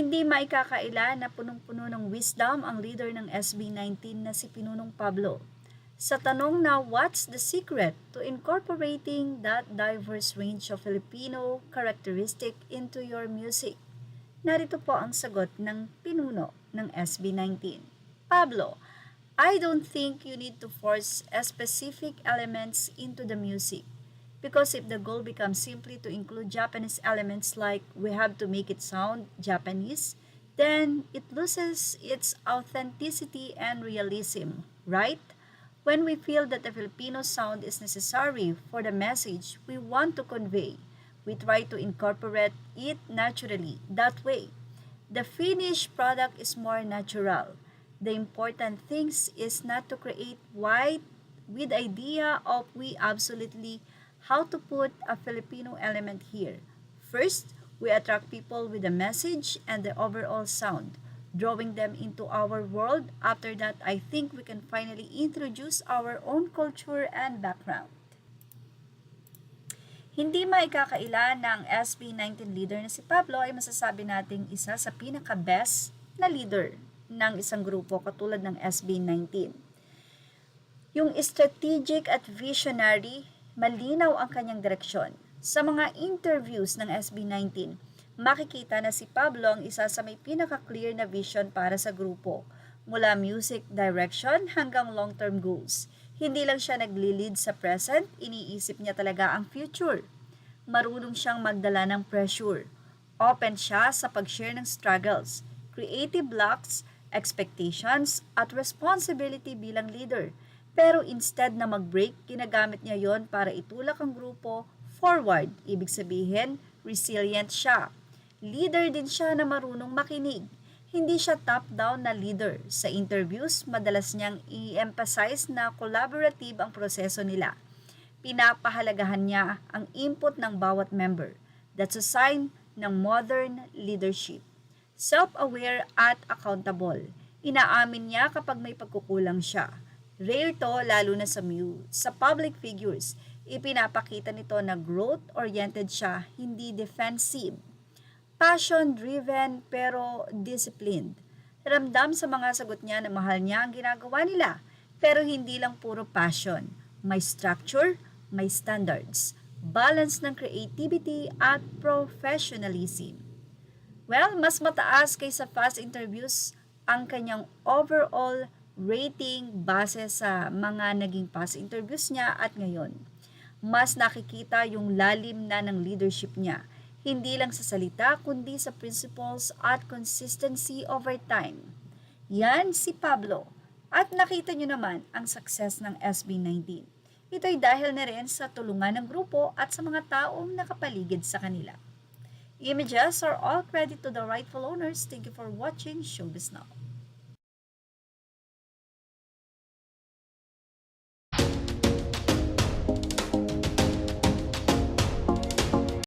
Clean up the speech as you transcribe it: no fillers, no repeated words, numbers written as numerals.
Hindi maikakaila na punong-puno ng wisdom ang leader ng SB19 na si Pinunong Pablo. Sa tanong na what's the secret to incorporating that diverse range of Filipino characteristic into your music? Narito po ang sagot ng pinuno ng SB19. Pablo, I don't think you need to force specific elements into the music. Because if the goal becomes simply to include Japanese elements like we have to make it sound Japanese, then it loses its authenticity and realism, right? When we feel that the Filipino sound is necessary for the message we want to convey, we try to incorporate it naturally that way. The finished product is more natural. The important thing is not to create white with idea of we absolutely how to put a Filipino element here. First, we attract people with the message and the overall sound, drawing them into our world. After that, I think we can finally introduce our own culture and background. Hindi maikakaila na ang SB19 leader na si Pablo ay masasabi nating isa sa pinaka-best na leader ng isang grupo katulad ng SB19. Yung strategic at visionary, malinaw ang kanyang direksyon. Sa mga interviews ng SB19, makikita na si Pablo ang isa sa may pinaka-clear na vision para sa grupo, mula music direction hanggang long-term goals. Hindi lang siya nagli-lead sa present, iniisip niya talaga ang future. Marunong siyang magdala ng pressure. Open siya sa pag-share ng struggles, creative blocks, expectations, at responsibility bilang leader. Pero instead na mag-break, ginagamit niya yon para itulak ang grupo forward. Ibig sabihin, resilient siya. Leader din siya na marunong makinig. Hindi siya top-down na leader. Sa interviews, madalas niyang i-emphasize na collaborative ang proseso nila. Pinapahalagahan niya ang input ng bawat member. That's a sign ng modern leadership. Self-aware at accountable. Inaamin niya kapag may pagkukulang siya. Rare to lalo na sa public figures. Ipinapakita nito na growth-oriented siya, hindi defensive. Passion-driven pero disciplined. Ramdam sa mga sagot niya na mahal niya ang ginagawa nila. Pero hindi lang puro passion. May structure, may standards. Balance ng creativity at professionalism. Well, mas mataas kaysa past interviews ang kanyang overall rating base sa mga naging past interviews niya at ngayon. Mas nakikita yung lalim na ng leadership niya. Hindi lang sa salita, kundi sa principles at consistency over time. Yan si Pablo. At nakita nyo naman ang success ng SB19. Ito'y dahil na rin sa tulungan ng grupo at sa mga taong nakapaligid sa kanila. Images are all credit to the rightful owners. Thank you for watching Showbiz Now.